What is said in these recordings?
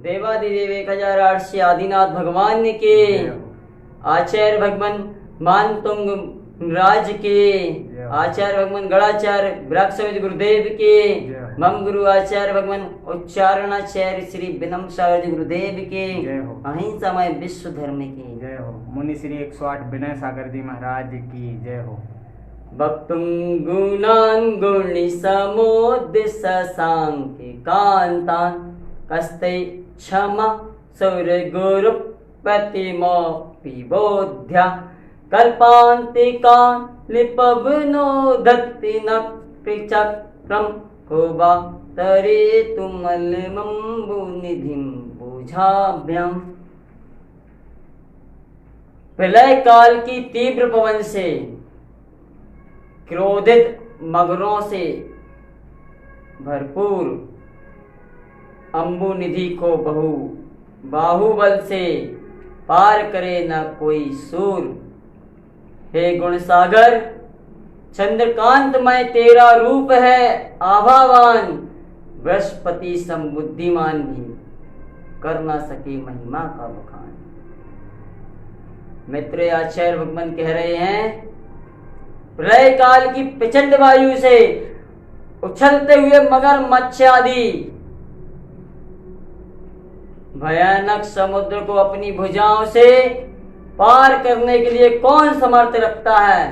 देवादिदेव 1008 आदिनाथ भगवान के, आचार्य भगवान मानतुंग राज के, आचार्य भगवान गणाचार्य वृक्षविद गुरुदेव के, मम गुरु आचार्य भगवान उच्चारणाचार्य श्री विनम सागर जी गुरुदेव के, अहिंसामय विश्व धर्म की जय हो। मुनि श्री 108 विनय सागर जी महाराज की जय हो। भक्तुं गुणान् गुणि समुद्र ससांख्य कांतान् कस्ते क्षमा सौर गुरु प्रतिमोपि बोध्या कल्पान्तिकान् लिपवनो दत्ति न चक्रम कोबा तरे तुमलमंबु निधिं बुझाभ्याम। प्रलय काल की तीव्र पवन से क्रोधित मगरों से भरपूर अम्बु निधि को बाहुबल से पार करे न कोई सूर। हे गुण सागर चंद्रकांतमय तेरा रूप है आभावान, बृहस्पति सम बुद्धिमान भी कर ना सके महिमा का बखान। मित्र आचार्य भगवान कह रहे हैं प्रलय काल की प्रचंड वायु से उछलते हुए मगर मत्स्य आदि भयानक समुद्र को अपनी भुजाओं से पार करने के लिए कौन समर्थ रखता है,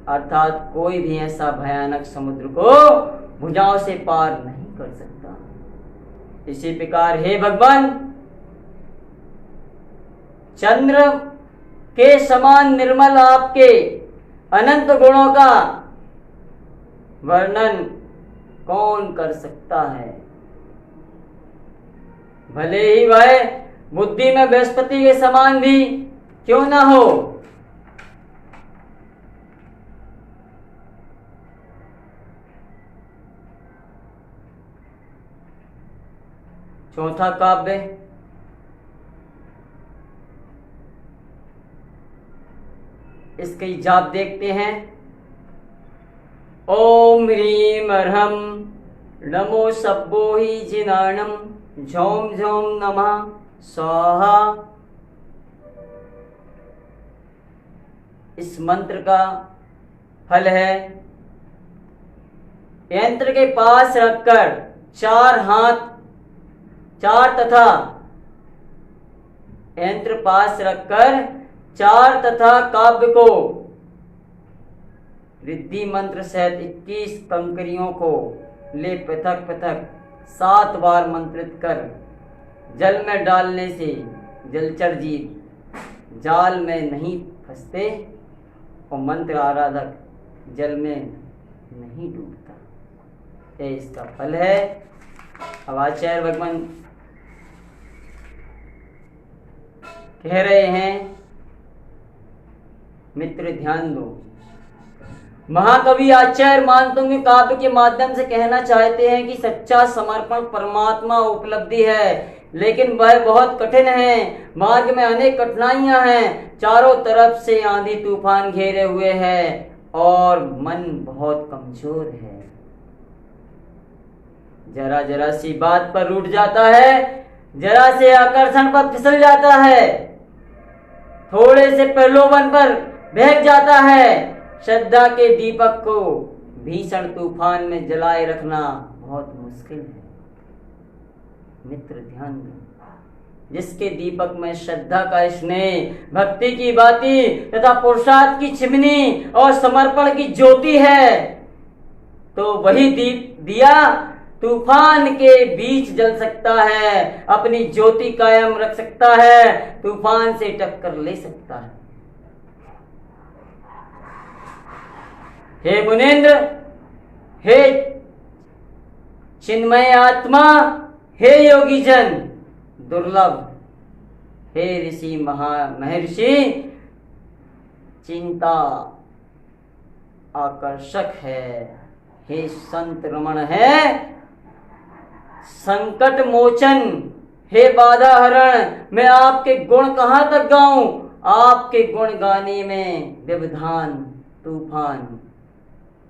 अर्थात कोई भी ऐसा भयानक समुद्र को भुजाओं से पार नहीं कर सकता। इसी प्रकार हे भगवान चंद्र के समान निर्मल आपके अनंत गुणों का वर्णन कौन कर सकता है। भले ही वह बुद्धि में बृहस्पति के समान भी क्यों ना हो। चौथा काव्य इसके जाप देखते हैं। ओम ह्रीम अर्हम नमो सब्बो ही जिनाणम झोम झोम नमः स्वाहा। इस मंत्र का फल है यंत्र के पास रखकर यंत्र पास रखकर 4 तथा काव्य को रिद्धि मंत्र सहित 21 कंकरियों को ले पृथक पृथक 7 बार मंत्रित कर जल में डालने से जलचर जीव जाल में नहीं फंसते और मंत्र आराधक जल में नहीं डूबता। ये इसका फल है। अब आचार्य भगवान कह रहे हैं मित्र ध्यान दो। महाकवि आचार्य मानतुंग काव्य के माध्यम से कहना चाहते हैं कि सच्चा समर्पण परमात्मा उपलब्धि है, लेकिन वह बहुत कठिन है। मार्ग में अनेक कठिनाइयां हैं, चारों तरफ से आंधी तूफान घेरे हुए हैं और मन बहुत कमजोर है। जरा जरा सी बात पर रूठ जाता है, जरा से आकर्षण पर फिसल जाता है, थोड़े से प्रलोभन पर बहक जाता है। श्रद्धा के दीपक को भीषण तूफान में जलाए रखना बहुत मुश्किल है। मित्र ध्यान दो, जिसके दीपक में श्रद्धा का स्नेह, भक्ति की बाती तथा पुरुषार्थ की चिमनी और समर्पण की ज्योति है, तो वही दिया तूफान के बीच जल सकता है, अपनी ज्योति कायम रख सकता है, तूफान से टक्कर ले सकता है। हे मुनीन्द्र, हे चिन्मय आत्मा, हे योगी जन दुर्लभ, हे ऋषि महर्षि चिंता आकर्षक है, हे संत रमण है संकट मोचन, हे बाधा हरण, मैं आपके गुण कहां तक गाऊं। आपके गुण गाने में व्यवधान तूफान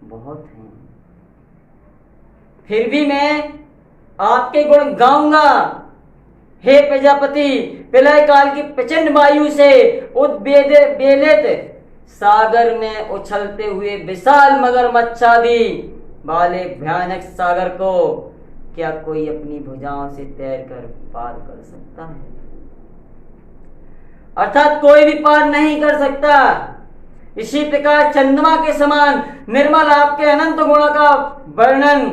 बहुत हैं, फिर भी मैं आपके गुण गाऊंगा। हे प्रजापति, प्रलय काल की प्रचंड वायु से उद्वेलित सागर में उछलते हुए विशाल मगरमच्छादि वाले भयानक सागर को क्या कोई अपनी भुजाओं से तैर कर पार कर सकता है? अर्थात कोई भी पार नहीं कर सकता। इसी प्रकार चंद्रमा के समान निर्मल आपके अनंत गुणों का वर्णन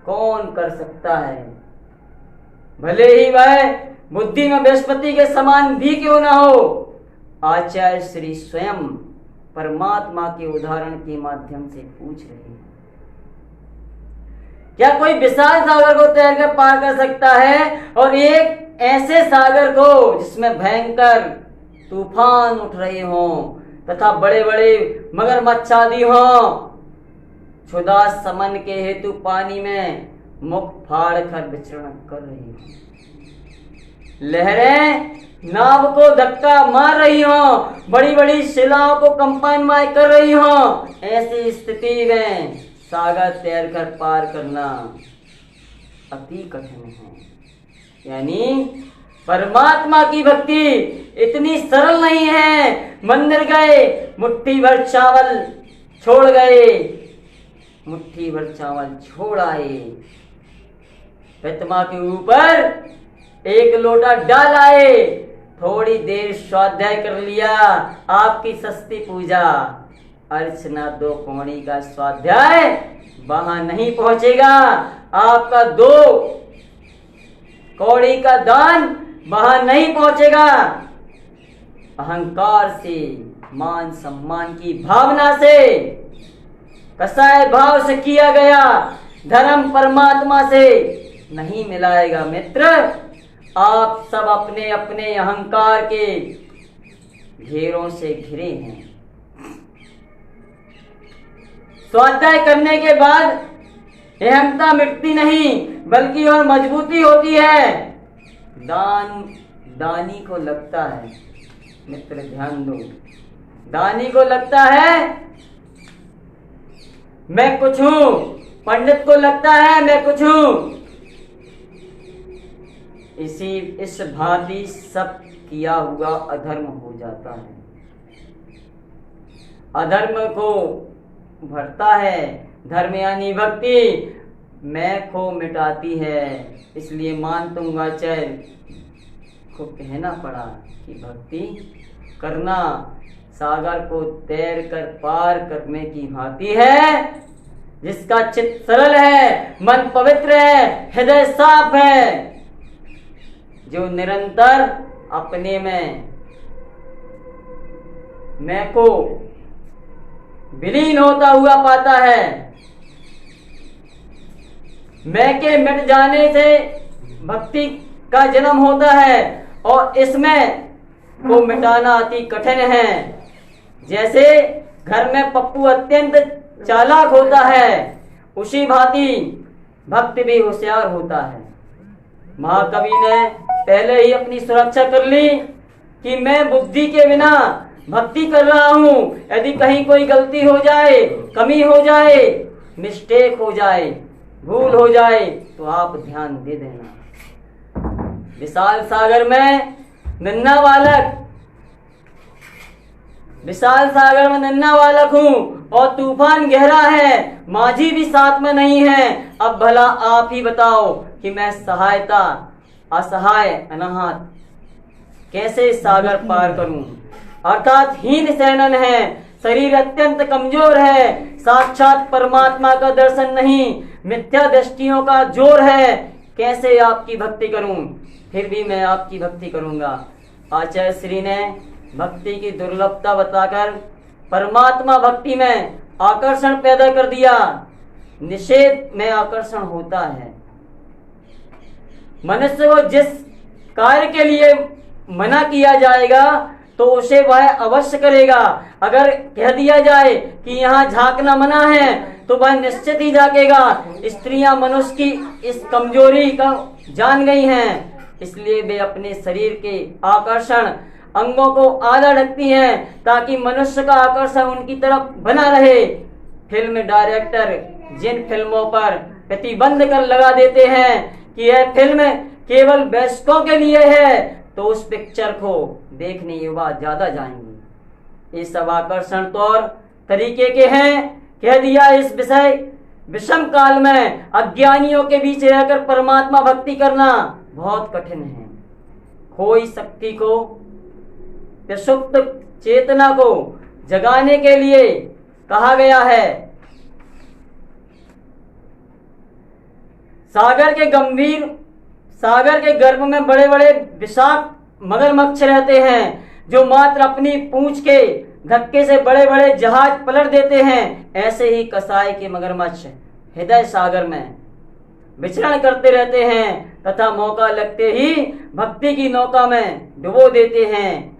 कौन कर सकता है? भले ही वह बुद्धि में बृहस्पति के समान भी क्यों ना हो। आचार्य श्री स्वयं परमात्मा के उदाहरण के माध्यम से पूछ रहे हैं, क्या कोई विशाल सागर को तैर कर पार कर सकता है? और एक ऐसे सागर को जिसमें भयंकर तूफान उठ रहे हों तथा बड़े बड़े मगरमच्छादि हों, क्षुधा समन के हेतु पानी में मुख फाड़ कर विचरण कर रही हो, लहरें नाव को धक्का मार रही हो, बड़ी बड़ी शिलाओं को कंपनमय कर रही हो, ऐसी स्थिति में सागर तैर कर पार करना अति कठिन है। यानी परमात्मा की भक्ति इतनी सरल नहीं है। मंदिर गए, मुट्ठी भर चावल छोड़ गए, मुट्ठी भर चावल छोड़ आए, प्रतिमा के ऊपर एक लोटा डाल आए, थोड़ी देर स्वाध्याय कर लिया, आपकी सस्ती पूजा अर्चना 2 कौड़ी का स्वाध्याय वहां नहीं पहुंचेगा। आपका 2 कौड़ी का दान वहां नहीं पहुंचेगा। अहंकार से, मान सम्मान की भावना से, कसाय भाव से किया गया धर्म परमात्मा से नहीं मिलाएगा। मित्र, आप सब अपने अपने अहंकार के घेरों से घिरे हैं। स्वाध्याय करने के बाद अहंता मिटती नहीं बल्कि और मजबूती होती है। दानी को लगता है, मित्र ध्यान दो, दानी को लगता है मैं कुछ हूं, पंडित को लगता है मैं कुछ हूं। इस भांति सब किया हुआ अधर्म हो जाता है। अधर्म को भरता है धर्म यानी भक्ति, मैं को मिटाती है। इसलिए मान तुंगाचार्य को कहना पड़ा कि भक्ति करना सागर को तैर कर पार करने की भांति है। जिसका चित्त सरल है, मन पवित्र है, हृदय साफ है, जो निरंतर अपने में मैं को विलीन होता हुआ पाता है। मैं के मिट जाने से भक्ति का जन्म होता है और इसमें को मिटाना अति कठिन है। जैसे घर में पप्पू अत्यंत चालाक होता है, उसी भांति भक्त भी होशियार होता है। महाकवि ने पहले ही अपनी सुरक्षा कर ली कि मैं बुद्धि के बिना भक्ति कर रहा हूं। यदि कहीं कोई गलती हो जाए, कमी हो जाए, मिस्टेक हो जाए, भूल हो जाए तो आप ध्यान दे देना। विशाल सागर में नन्हा बालक, विशाल सागर में नन्हा बालक हूं और तूफान गहरा है, माझी भी साथ में नहीं है। अब भला आप ही बताओ कि मैं सहायता असहाय अनाहत कैसे सागर पार करूं। अर्थात हीन सैनन है, शरीर अत्यंत कमजोर है, साक्षात परमात्मा का दर्शन नहीं, मिथ्या दृष्टियों का जोर है, कैसे आपकी भक्ति करूं। फिर भी मैं आपकी भक्ति करूंगा। आचार्य श्री ने भक्ति की दुर्लभता बताकर परमात्मा भक्ति में आकर्षण पैदा कर दिया। निषेध में आकर्षण होता है। मनुष्य को जिस कार्य के लिए मना किया जाएगा तो उसे वह अवश्य करेगा। अगर कह दिया जाए कि यहाँ झांकना मना है तो वह निश्चित ही झांकेगा। स्त्रियां मनुष्य की इस कमजोरी का जान गई हैं, इसलिए वे अपने शरीर के आकर्षण अंगों को आधा ढकती हैं ताकि मनुष्य का आकर्षण उनकी तरफ बना रहे। फिल्म डायरेक्टर जिन फिल्मों पर प्रतिबंध कर लगा देते हैं कि यह फिल्म केवल वयस्कों के लिए है, तो उस पिक्चर को देखने युवा ज्यादा जाएंगे। ये सब आकर्षण तौर तरीके के हैं। कह दिया इस विषय विषम काल में अज्ञानियों के बीच रहकर परमात्मा भक्ति करना बहुत कठिन है। खोई शक्ति को, प्रसुप्त चेतना को जगाने के लिए कहा गया है। सागर के गर्भ में बड़े बड़े विषाक्त मगरमच्छ रहते हैं, जो मात्र अपनी पूंछ के धक्के से बड़े बड़े जहाज पलट देते हैं। ऐसे ही कसाई के मगरमच्छ हृदय सागर में विचरण करते रहते हैं तथा मौका लगते ही भक्ति की नौका में डुबो देते हैं।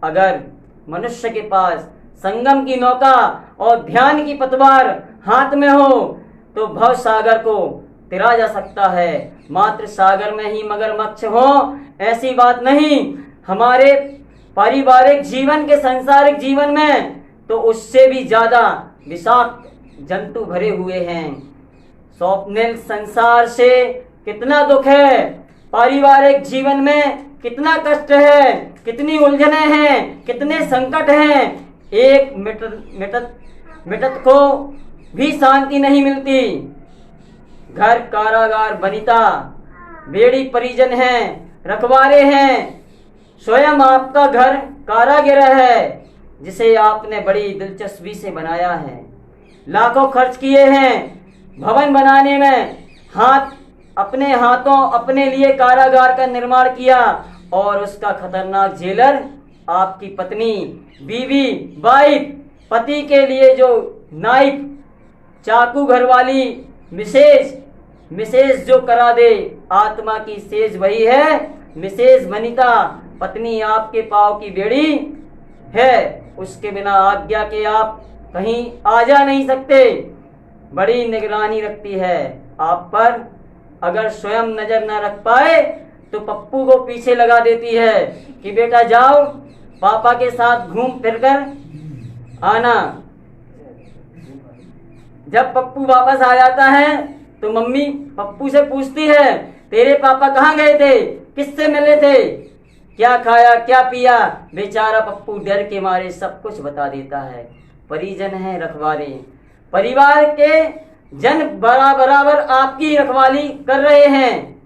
अगर मनुष्य के पास संगम की नौका और ध्यान की पतवार हाथ में हो तो भव सागर को तिरा जा सकता है। मात्र सागर में ही मगरमच्छ हो ऐसी बात नहीं। हमारे पारिवारिक जीवन के सांसारिक जीवन में तो उससे भी ज्यादा विषाक्त जंतु भरे हुए हैं। स्वप्निल संसार से कितना दुख है, पारिवारिक जीवन में कितना कष्ट है, कितनी उलझने हैं, कितने संकट हैं। एक मिनट को भी शांति नहीं मिलती। घर कारागार बनिता, बेड़ी परिजन हैं, रखवारे हैं। स्वयं आपका घर कारागृह है जिसे आपने बड़ी दिलचस्पी से बनाया है। लाखों खर्च किए हैं भवन बनाने में, अपने हाथों अपने लिए कारागार का निर्माण किया और उसका खतरनाक जेलर आपकी पत्नी, बीवी, वाइफ, पति के लिए जो नाइफ, चाकू घरवाली, मिसेज जो करा दे, आत्मा की सेज वही है मिसेज वनिता। पत्नी आपके पाँव की बेड़ी है, उसके बिना आज्ञा के आप कहीं आ जा नहीं सकते। बड़ी निगरानी रखती है आप पर। अगर स्वयं नजर न रख पाए तो पप्पू को पीछे लगा देती है कि बेटा जाओ पापा के साथ घूम फिर कर आना। जब पप्पू वापस आ जाता है तो मम्मी पप्पू से पूछती है, तेरे पापा कहाँ गए थे, किससे मिले थे, क्या खाया क्या पिया। बेचारा पप्पू डर के मारे सब कुछ बता देता है। परिजन है, रखवाले, परिवार के जन बराबर आपकी रखवाली कर रहे हैं।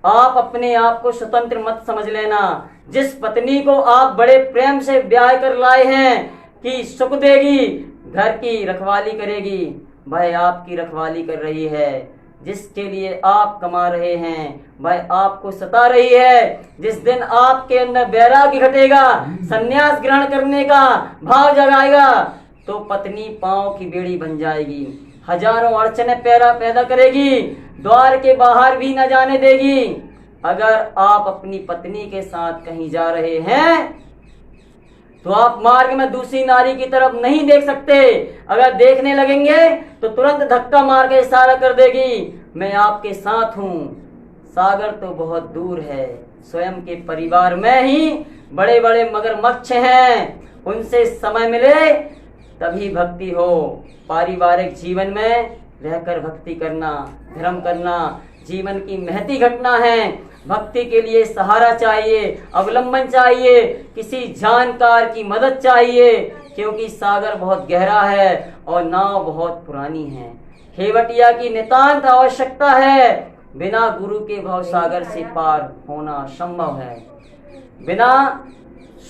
आप अपने आप को स्वतंत्र मत समझ लेना। जिस पत्नी को आप बड़े प्रेम से ब्याह कर लाए हैं कि सुख देगी, घर की रखवाली करेगी, वह आपकी रखवाली कर रही है। जिसके लिए आप कमा रहे हैं वह आपको सता रही है। जिस दिन आपके अंदर वैराग्य घटेगा, संन्यास ग्रहण करने का भाव जगाएगा, तो पत्नी पांव की बेड़ी बन जाएगी। हजारों अड़चने पैदा करेगी, द्वार के बाहर भी न जाने देगी। अगर आप अपनी पत्नी के साथ कहीं जा रहे हैं तो आप मार्ग में दूसरी नारी की तरफ नहीं देख सकते। अगर देखने लगेंगे तो तुरंत धक्का मार के इशारा कर देगी, मैं आपके साथ हूँ। सागर तो बहुत दूर है, स्वयं के परिवार में ही बड़े बड़े मगरमच्छ हैं। उनसे समय मिले तभी भक्ति हो। पारिवारिक जीवन में रहकर भक्ति करना, धर्म करना जीवन की महती घटना है। भक्ति के लिए सहारा चाहिए, अवलंबन चाहिए, किसी जानकार की मदद चाहिए, क्योंकि सागर बहुत गहरा है और नाव बहुत पुरानी है। हेवटिया की नितांत आवश्यकता है। बिना गुरु के भव सागर से पार होना संभव है। बिना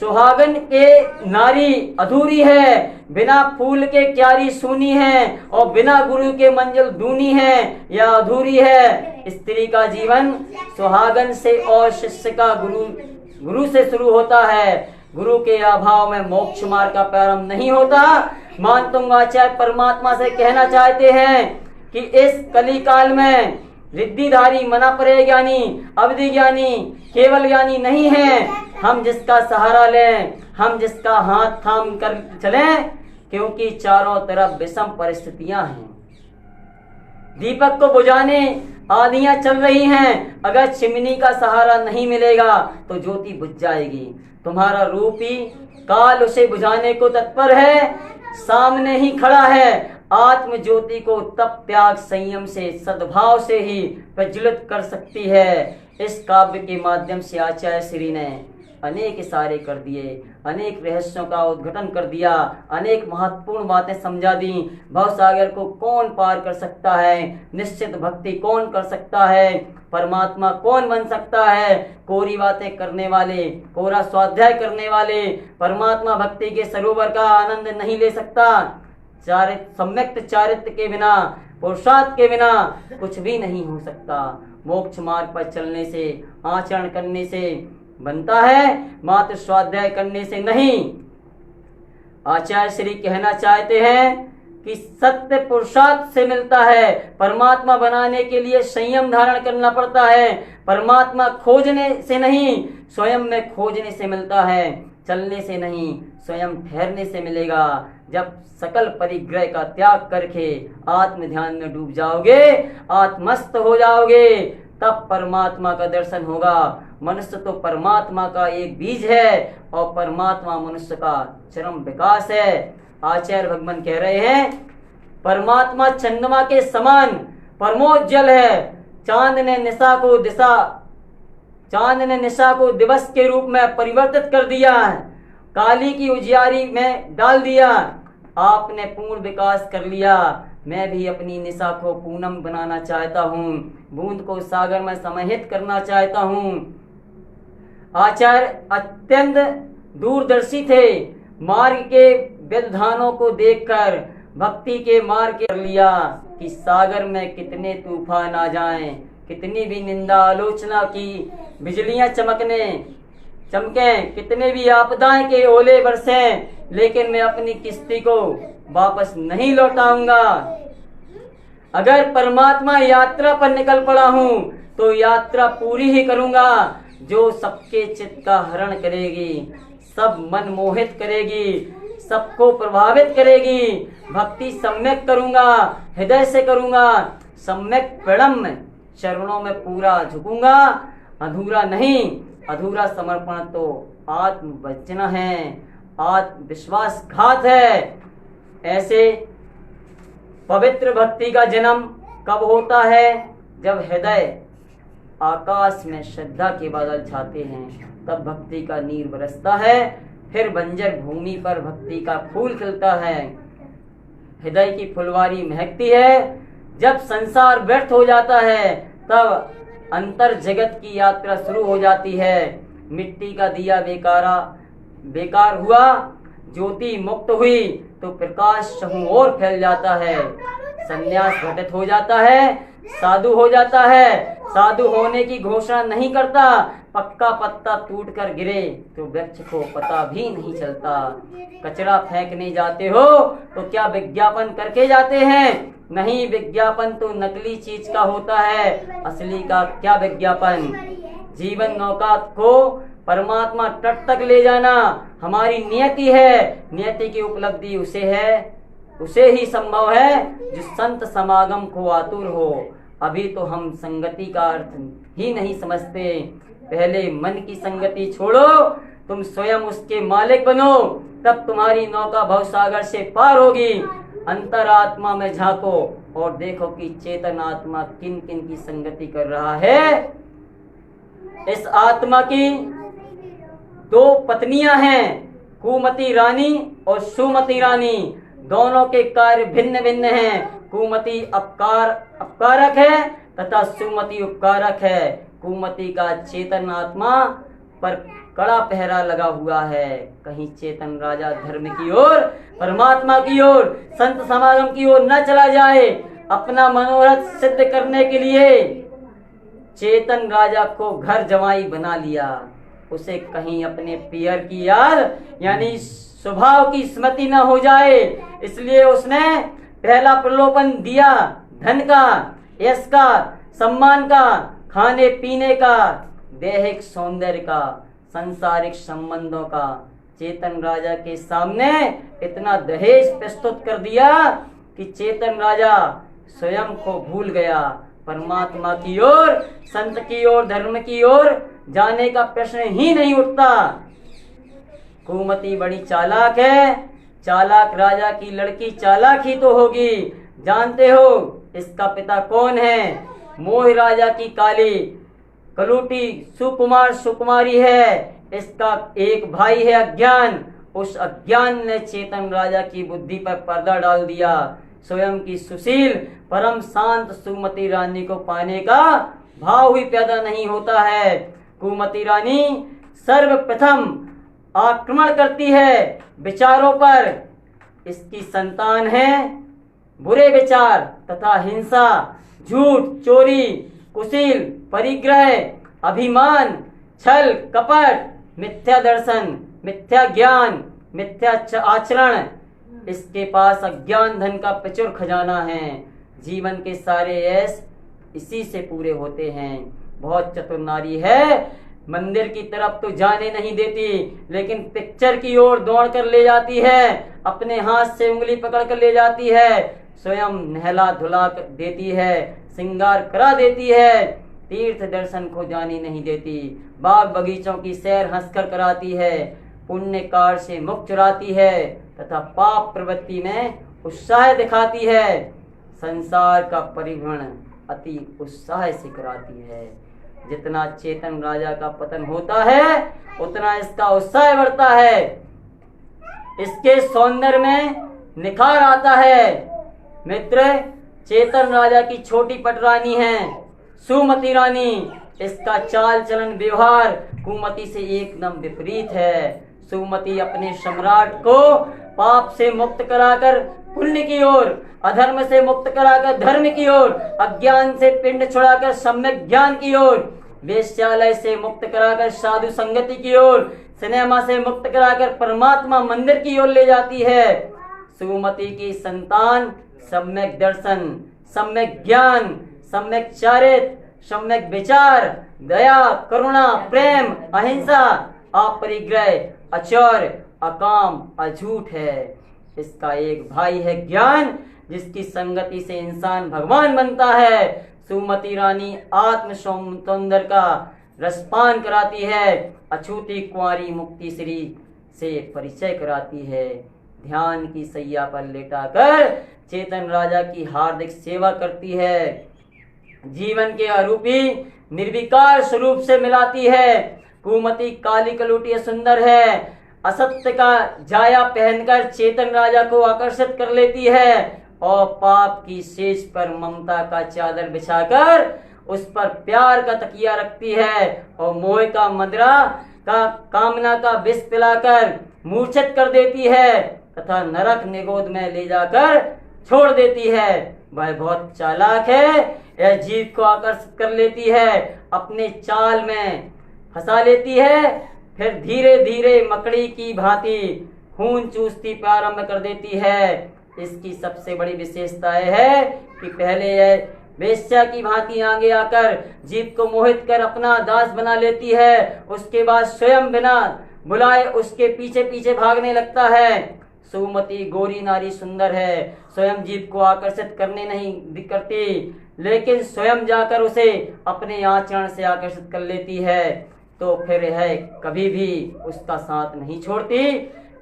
सुहागन के नारी अधूरी है, बिना फूल के क्यारी सूनी है और बिना गुरु के मंजिल दूनी है या अधूरी है। स्त्री का जीवन सुहागन से और शिष्य का गुरु से शुरू होता है। गुरु के अभाव में मोक्ष मार्ग का प्रारंभ नहीं होता। मानतुंगाचार्य परमात्मा से कहना चाहते हैं कि इस कली काल में रिद्धिधारी, मना परे ज्ञानी, अवधि ज्ञानी, केवल ज्ञानी नहीं है। हम जिसका सहारा लें, हम जिसका हाथ थाम कर चलें, क्योंकि चारों तरफ विषम परिस्थितियां हैं। दीपक को बुझाने आंधियां चल रही हैं। अगर चिमनी का सहारा नहीं मिलेगा तो ज्योति बुझ जाएगी। तुम्हारा रूप ही काल उसे बुझाने को तत्पर है, सामने ही खड़ा है। आत्म ज्योति को तप त्याग संयम से सद्भाव से ही प्रज्वलित कर सकती है। इस काव्य के माध्यम से आचार्य श्री ने अनेक इशारे कर दिए, अनेक रहस्यों का उद्घाटन कर दिया, अनेक महत्वपूर्ण बातें समझा दी। भवसागर को कौन पार कर सकता है, निश्चित भक्ति कौन कर सकता है, परमात्मा कौन बन सकता है। कोरी बातें करने वाले, कोरा स्वाध्याय करने वाले परमात्मा भक्ति के सरोवर का आनंद नहीं ले सकता। सम्यक्त चारित्र के बिना, पुरुषार्थ के बिना कुछ भी नहीं हो सकता। मोक्ष मार्ग पर चलने से, आचरण करने से बनता है, मात्र स्वाध्याय करने से नहीं। आचार्य श्री कहना चाहते हैं कि सत्य पुरुषार्थ से मिलता है। परमात्मा बनाने के लिए संयम धारण करना पड़ता है। परमात्मा खोजने से नहीं, स्वयं में खोजने से मिलता है। चलने से नहीं, स्वयं ठहरने से मिलेगा। जब सकल परिग्रह का त्याग करके आत्म ध्यान में डूब जाओगे, आत्मस्थ हो जाओगे, तब परमात्मा का दर्शन होगा। मनुष्य तो परमात्मा का एक बीज है और परमात्मा मनुष्य का चरम विकास है। आचार्य भगवान कह रहे हैं, परमात्मा चंद्रमा के समान परमोज्जल है। चांद ने निशा को दिवस के रूप में परिवर्तित कर दिया, काली की उजियारी में डाल दिया। आपने पूर्ण विकास कर लिया, मैं भी अपनी निशा को पूनम बनाना चाहता हूँ, बूंद को सागर में समाहित करना चाहता हूँ। आचार्य अत्यंत दूरदर्शी थे। मार्ग के व्यवधानों को देखकर भक्ति के मार्ग कर लिया कि सागर में कितने तूफान आ जाएं, कितनी भी निंदा आलोचना की बिजलियां चमकें, कितने भी आपदाएं के ओले बरसें, लेकिन मैं अपनी किश्ती को वापस नहीं लौटाऊंगा। अगर परमात्मा यात्रा पर निकल पड़ा हूँ तो यात्रा पूरी ही करूंगा, जो सबके चित्त का हरण करेगी, सब मन मोहित करेगी, सबको प्रभावित करेगी। भक्ति सम्यक करूंगा, हृदय से करूंगा, सम्यक प्रणम चरणों में पूरा झुकूंगा, अधूरा नहीं। अधूरा समर्पण तो आत्मवंचना है, आत्मविश्वासघात है। ऐसे पवित्र भक्ति का जन्म कब होता है? जब हृदय आकाश में श्रद्धा के बादल छाते हैं, तब भक्ति का नीर बरसता है। फिर बंजर भूमि पर भक्ति का फूल खिलता है, हृदय की फुलवारी महकती है। जब संसार व्यर्थ हो जाता है, तब अंतर जगत की यात्रा शुरू हो जाती है। मिट्टी का दिया बेकार हुआ, ज्योति मुक्त हुई तो प्रकाश चहुं ओर फैल जाता है। संन्यास घटित हो जाता है, साधु हो जाता है। साधु होने की घोषणा नहीं करता, पक्का पत्ता टूट कर गिरे तो वृक्ष को पता भी नहीं चलता। कचरा फेंकने जाते हो तो क्या विज्ञापन करके जाते हैं? नहीं, विज्ञापन तो नकली चीज का होता है, असली का क्या विज्ञापन। जीवन नौका को परमात्मा तट तक ले जाना हमारी नियति है। नियति की उपलब्धि उसे ही संभव है जो संत समागम को आतुर हो। अभी तो हम संगति का अर्थ ही नहीं समझते। पहले मन की संगति छोड़ो, तुम स्वयं उसके मालिक बनो, तब तुम्हारी नौका भवसागर से पार होगी। अंतरात्मा में झांको और देखो कि चेतन आत्मा किन किन की संगति कर रहा है। इस आत्मा की दो पत्नियां हैं, कुमति रानी और सुमति रानी। दोनों के कार्य भिन्न भिन्न हैं। कुमति अपकारक है तथा सुमति उपकारक है। कुमति का चेतन आत्मा पर कड़ा पहरा लगा हुआ है, कहीं चेतन राजा धर्म की ओर, परमात्मा की ओर, संत समागम की ओर न चला जाए। अपना मनोरथ सिद्ध करने के लिए चेतन राजा को घर जमाई बना लिया। उसे कहीं अपने पियर की याद यानी स्वभाव की स्मृति न हो जाए, इसलिए उसने पहला प्रलोभन दिया धन का, यश का, सम्मान का, खाने पीने का, दैहिक सौंदर्य का, सांसारिक संबंधों का। चेतन राजा के सामने इतना दहेज प्रस्तुत कर दिया कि चेतन राजा स्वयं को भूल गया। परमात्मा की ओर, संत की ओर, धर्म की ओर जाने का प्रश्न ही नहीं उठता। कुमति बड़ी चालाक है। चालाक राजा की लड़की चालाक ही तो होगी। जानते हो इसका पिता कौन है? मोह राजा की काली कलूटी सुकुमारी है। इसका एक भाई है अज्ञान। उस अज्ञान ने चेतन राजा की बुद्धि पर पर्दा डाल दिया। स्वयं की सुशील परम शांत सुमति रानी को पाने का भाव ही पैदा नहीं होता है। कुमति रानी सर्वप्रथम आक्रमण करती है विचारों पर। इसकी संतान है बुरे विचार तथा हिंसा, झूठ, चोरी, कुशील, परिग्रह, अभिमान, छल, कपट, मिथ्या दर्शन, मिथ्या ज्ञान, मिथ्या आचरण। इसके पास अज्ञान धन का प्रचुर खजाना है। जीवन के सारे ऐश इसी से पूरे होते हैं। बहुत चतुर नारी है। मंदिर की तरफ तो जाने नहीं देती, लेकिन पिक्चर की ओर दौड़ कर ले जाती है। अपने हाथ से उंगली पकड़ कर ले जाती है। स्वयं नहला धुला देती है, श्रृंगार करा देती है। तीर्थ दर्शन को जाने नहीं देती। बाग बगीचों की सैर हंसकर कराती है। पुण्य कार्य से मुख चुराती है तथा पाप प्रवृत्ति में उत्साह दिखाती है। संसार का परिभ्रमण अति उत्साह से कराती है। जितना चेतन राजा का पतन होता है उतना इसका उत्साह बढ़ता है। इसके सौंदर्य में निखार आता है। मित्र, चेतन राजा की छोटी पटरानी है सुमति रानी। इसका चाल चलन व्यवहार कुमति से एकदम विपरीत है। सुमति अपने सम्राट को पाप से मुक्त कराकर पुण्य की ओर, अधर्म से मुक्त कराकर धर्म की ओर, अज्ञान से पिंड छुड़ाकर सम्यक ज्ञान की ओर, वेश्यालय से मुक्त कराकर साधु संगति की ओर, सिनेमा से मुक्त कराकर परमात्मा मंदिर की ओर ले जाती है। सुमति की संतान सम्यक दर्शन, सम्यक ज्ञान, सम्यक चारित्र, सम्यक विचार, दया, करुणा, प्रेम, अहिंसा, अपरिग्रह, अचौर्य, अकाम, अझूठ है। इसका एक भाई है ज्ञान, जिसकी संगति से इंसान भगवान बनता है। सुमति रानी आत्म सौंदर्य का रसपान कराती है। अछूती कुंवारी मुक्ति श्री से परिचय कराती है। ध्यान की सैया पर लेटाकर चेतन राजा की हार्दिक सेवा करती है। जीवन के अरूपी निर्विकार स्वरूप से मिलाती है। कुमति काली कलूटी सुंदर है। असत्य का जाया पहनकर चेतन राजा को आकर्षित कर लेती है और पाप की शेष पर ममता का चादर बिछाकर उस पर प्यार का तकिया रखती है और मोह का मदिरा का कामना का विष पिलाकर मूर्छित कर देती है तथा नरक निगोद में ले जाकर छोड़ देती है। वह बहुत चालाक है। यह जीव को आकर्षित कर लेती है, अपने चाल में फंसा लेती है, फिर धीरे धीरे मकड़ी की भांति खून चूसती प्रारंभ कर देती है। इसकी सबसे बड़ी विशेषता है कि पहले यह वेश्या की भांति आगे आकर जीव को मोहित कर अपना दास बना लेती है। उसके बाद स्वयं बिना बुलाए उसके पीछे पीछे भागने लगता है। सुमति गोरी नारी सुंदर है, स्वयं जीव को आकर्षित करने नहीं करती, लेकिन स्वयं जाकर उसे अपने आचरण से आकर्षित कर लेती है। तो फिर यह कभी भी उसका साथ नहीं छोड़ती।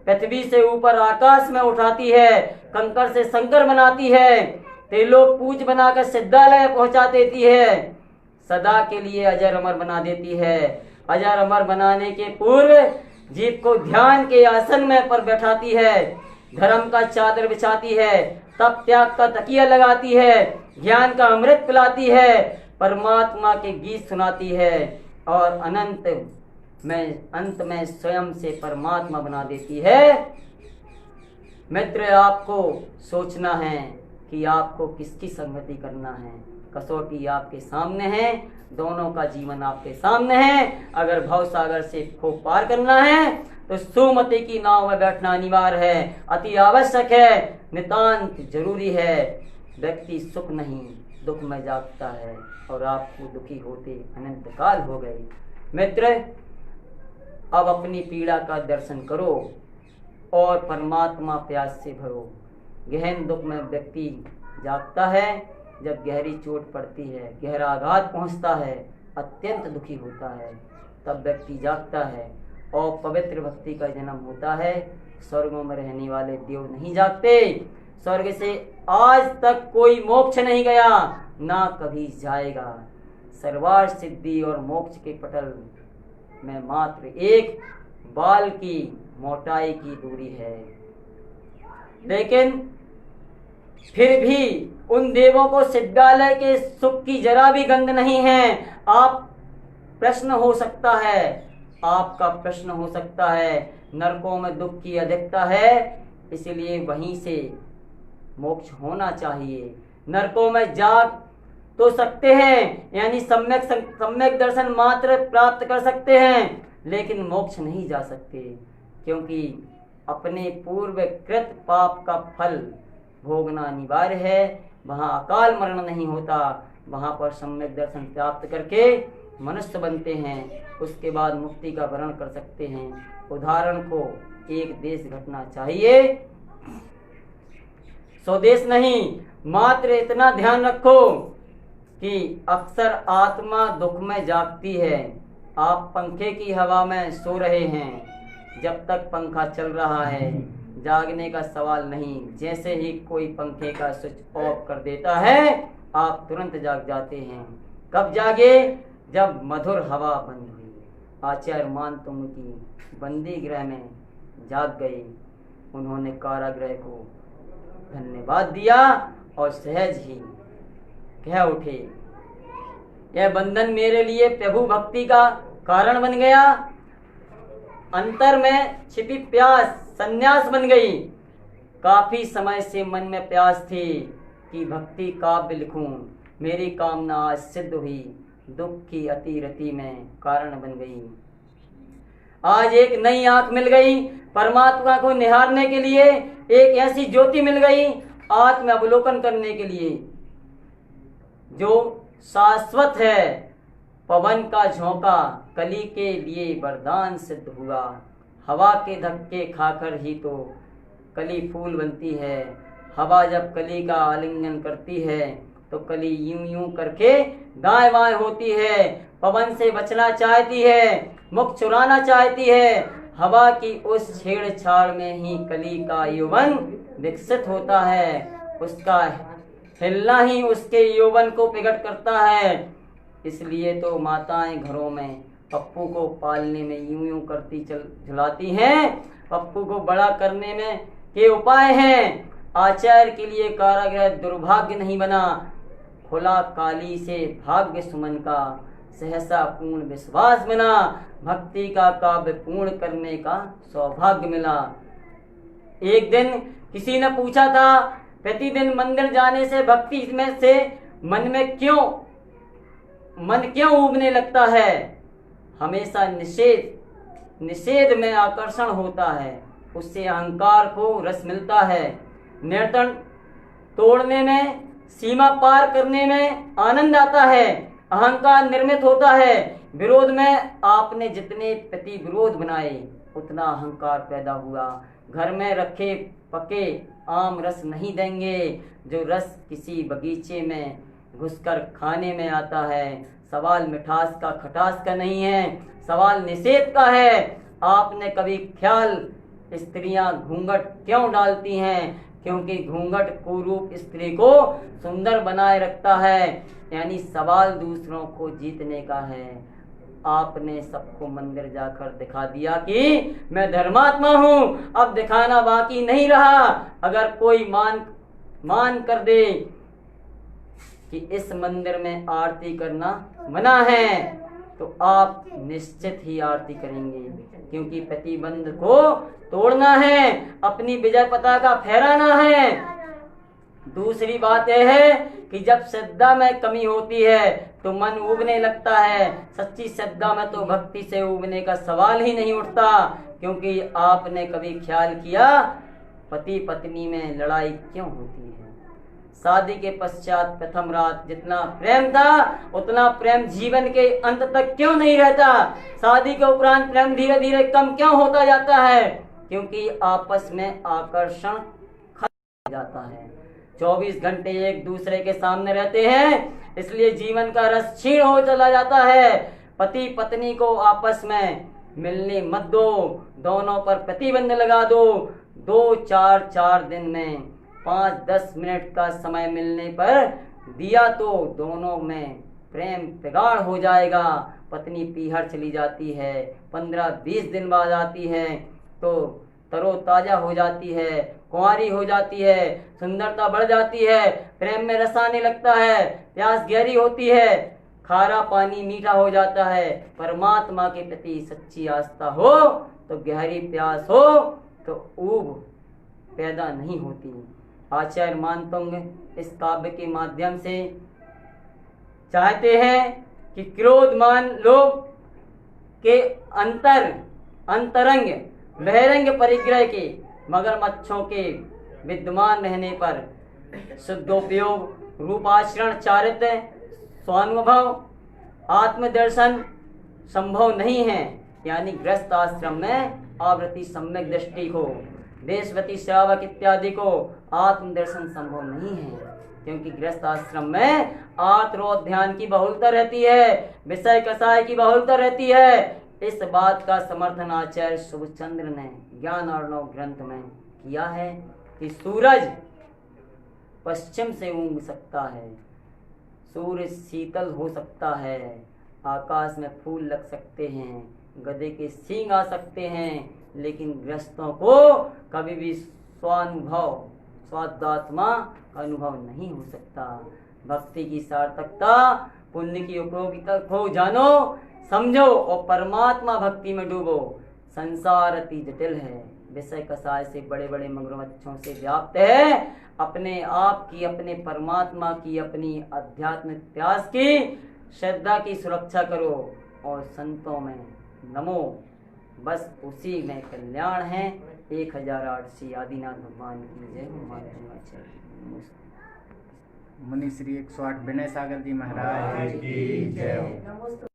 पृथ्वी से ऊपर आकाश में उठाती है, कंकर से शंकर बनाती है, त्रिलोक पूज बनाकर सिद्धालय पहुंचा देती है, सदा के लिए अजर अमर बना देती है। अजर अमर बनाने के पूर्व जीव को ध्यान के आसन में पर बैठाती है, धर्म का चादर बिछाती है, तप त्याग का तकिया लगाती है, ज्ञान का अमृत पिलाती है, परमात्मा के गीत सुनाती है और अंत में स्वयं से परमात्मा बना देती है। मित्र, आपको सोचना है कि आपको किसकी संगति करना है। कसौटी आपके सामने है, दोनों का जीवन आपके सामने है। अगर भव सागर से को पार करना है तो सुमति की नाव में बैठना अनिवार्य है, अति आवश्यक है, नितांत जरूरी है। व्यक्ति सुख नहीं दुख में जागता है और आपको दुखी होते अनंत काल हो गए। मित्र, अब अपनी पीड़ा का दर्शन करो और परमात्मा प्यास से भरो। गहन दुख में व्यक्ति जागता है जब गहरी चोट पड़ती है, गहरा आघात पहुंचता है, अत्यंत दुखी होता है, तब व्यक्ति जागता है। और पवित्र भक्ति का जन्म होता है। स्वर्गों में रहने वाले देव नहीं जागते। स्वर्ग से आज तक कोई मोक्ष नहीं गया, ना कभी जाएगा। सर्वार्थ सिद्धि और मोक्ष के पटल में मात्र एक बाल की मोटाई की दूरी है। लेकिन फिर भी उन देवों को सिद्धालय के सुख की जरा भी गंध नहीं है। आपका प्रश्न हो सकता है, नरकों में दुख की अधिकता है, इसलिए वहीं से मोक्ष होना चाहिए। नरकों में जाग तो सकते हैं, यानी सम्यक दर्शन मात्र प्राप्त कर सकते हैं, लेकिन मोक्ष नहीं जा सकते, क्योंकि अपने पूर्व कृत पाप का फल भोगना अनिवार्य है। वहाँ अकाल मरण नहीं होता, वहाँ पर सम्यक दर्शन प्राप्त करके मनुष्य बनते हैं, उसके बाद मुक्ति का वर्ण कर सकते हैं। उदाहरण को एक देश घटना चाहिए, स्वदेश नहीं। मात्र इतना ध्यान रखो कि अक्सर आत्मा दुख में जागती है। आप पंखे की हवा में सो रहे हैं, जब तक पंखा चल रहा है जागने का सवाल नहीं। जैसे ही कोई पंखे का स्विच ऑफ कर देता है, आप तुरंत जाग जाते हैं। कब जागे? जब मधुर हवा बंद हुई। आचार्य मान तुम की बंदी गृह में जाग गए। उन्होंने कारागृह को धन्यवाद दिया और सहज ही कह उठे, यह बंधन मेरे लिए प्रभु भक्ति का कारण बन गया। अंतर में छिपी प्यास संन्यास बन गई। काफी समय से मन में प्यास थी कि भक्ति काव्य लिखूं। मेरी कामना आज सिद्ध हुई। दुख की अतिरति में कारण बन गई। आज एक नई आंख मिल गई, परमात्मा को निहारने के लिए एक ऐसी ज्योति मिल गई, आत्म अवलोकन करने के लिए जो शाश्वत है। पवन का झोंका कली के लिए वरदान सिद्ध हुआ। हवा के धक्के खाकर ही तो कली फूल बनती है। हवा जब कली का आलिंगन करती है तो कली यूं यूं करके दाएं बाएं होती है। पवन से बचना चाहती है, मुख चुराना चाहती है। हवा की उस छेड़छाड़ में ही कली का यौवन विकसित होता है। उसका हिलना ही उसके यौवन को प्रकट करता है। इसलिए तो माताएं घरों में पप्पू को पालने में यूं यूं करती झुलाती हैं। पप्पू को बड़ा करने में के उपाय हैं। आचार्य के लिए कारागृह दुर्भाग्य नहीं बना, खुला काली से भाग्य सुमन का सहसा पूर्ण विश्वास बना। भक्ति का काव्य पूर्ण करने का सौभाग्य मिला। एक दिन किसी ने पूछा था, प्रतिदिन मंदिर जाने से भक्ति में से मन क्यों ऊबने लगता है? हमेशा निषेध में आकर्षण होता है, उससे अहंकार को रस मिलता है। नियंत्रण तोड़ने में, सीमा पार करने में आनंद आता है। अहंकार निर्मित होता है। विरोध में आपने जितने प्रतिविरोध बनाए उतना अहंकार पैदा हुआ। घर में रखे पके आम रस नहीं देंगे। जो रस किसी बगीचे में घुसकर खाने में आता है। सवाल मिठास का खटास का नहीं है, सवाल निषेध का है। आपने कभी ख्याल स्त्रियां घूंघट क्यों डालती हैं? क्योंकि घूंघट कुरूप स्त्री को सुंदर बनाए रखता है। यानी सवाल दूसरों को जीतने का है। आपने सबको मंदिर जाकर दिखा दिया कि मैं धर्मात्मा हूँ, अब दिखाना बाकी नहीं रहा। अगर कोई मान कर दे कि इस मंदिर में आरती करना मना है तो आप निश्चित ही आरती करेंगे, क्योंकि प्रतिबंध को तोड़ना है, अपनी विजय पताका फहराना है। दूसरी बात यह है कि जब श्रद्धा में कमी होती है तो मन उबने लगता है। सच्ची श्रद्धा में तो भक्ति से उबने का सवाल ही नहीं उठता। क्योंकि आपने कभी ख्याल किया पति पत्नी में लड़ाई क्यों होती है? शादी के पश्चात प्रथम रात जितना प्रेम था उतना प्रेम जीवन के अंत तक क्यों नहीं रहता? शादी के उपरांत प्रेम धीरे धीरे कम क्यों होता जाता है? क्योंकि आपस में आकर्षण खत्म हो जाता है। 24 घंटे एक दूसरे के सामने रहते हैं, इसलिए जीवन का रस क्षीण हो चला जाता है। पति पत्नी को आपस में मिलने मत दो, दोनों पर प्रतिबंध लगा दो। 2-4 दिन में 5-10 मिनट का समय मिलने पर दिया तो दोनों में प्रेम प्रगाढ़ हो जाएगा। पत्नी पीहर चली जाती है, 15-20 दिन बाद आती है तो तरोताजा हो जाती है, कुंवारी हो जाती है, सुंदरता बढ़ जाती है, प्रेम में रस आने लगता है, प्यास गहरी होती है, खारा पानी मीठा हो जाता है। परमात्मा के प्रति सच्ची आस्था हो तो गहरी प्यास हो तो ऊब पैदा नहीं होती। आचार्य मानतुंग इस काव्य के माध्यम से चाहते हैं कि क्रोधमान लोग के अंतरंग बहिरंग परिग्रह के मगरमच्छों के विद्यमान रहने पर शुद्धोपयोग, रूपाचरण, चारित्र, स्वानुभव, आत्मदर्शन संभव नहीं है। यानी गृहस्थ आश्रम में आवृत्ति सम्यक दृष्टि को, देशवती श्रावक इत्यादि को आत्मदर्शन संभव नहीं है, क्योंकि गृहस्थ आश्रम में आत्रोध ध्यान की बहुलता रहती है, विषय कसाय की बहुलता रहती है। इस बात का समर्थन आचार्य शुभचंद्र ने ज्ञान अर्णव ग्रंथ में किया है कि सूरज पश्चिम से उग सकता है, सूर्य शीतल हो सकता है, आकाश में फूल लग सकते हैं, गधे के सींग आ सकते हैं, लेकिन गृहस्थों को कभी भी स्वादात्मा का अनुभव नहीं हो सकता। भक्ति की सार्थकता, पुण्य की उपयोगिता को जानो, समझो और परमात्मा भक्ति में डूबो। संसार अति जटिल है, विषय कसाय से बड़े बड़े मगरमच्छों से व्याप्त है। अपने आप की, अपने परमात्मा की, अपनी आध्यात्मिक प्यास की, श्रद्धा की सुरक्षा करो और संतों में नमो, बस उसी में कल्याण है। 1008 श्री आदिनाथ भगवान की जय। मुनि श्री 108 विनय सागर जी महाराज की जय।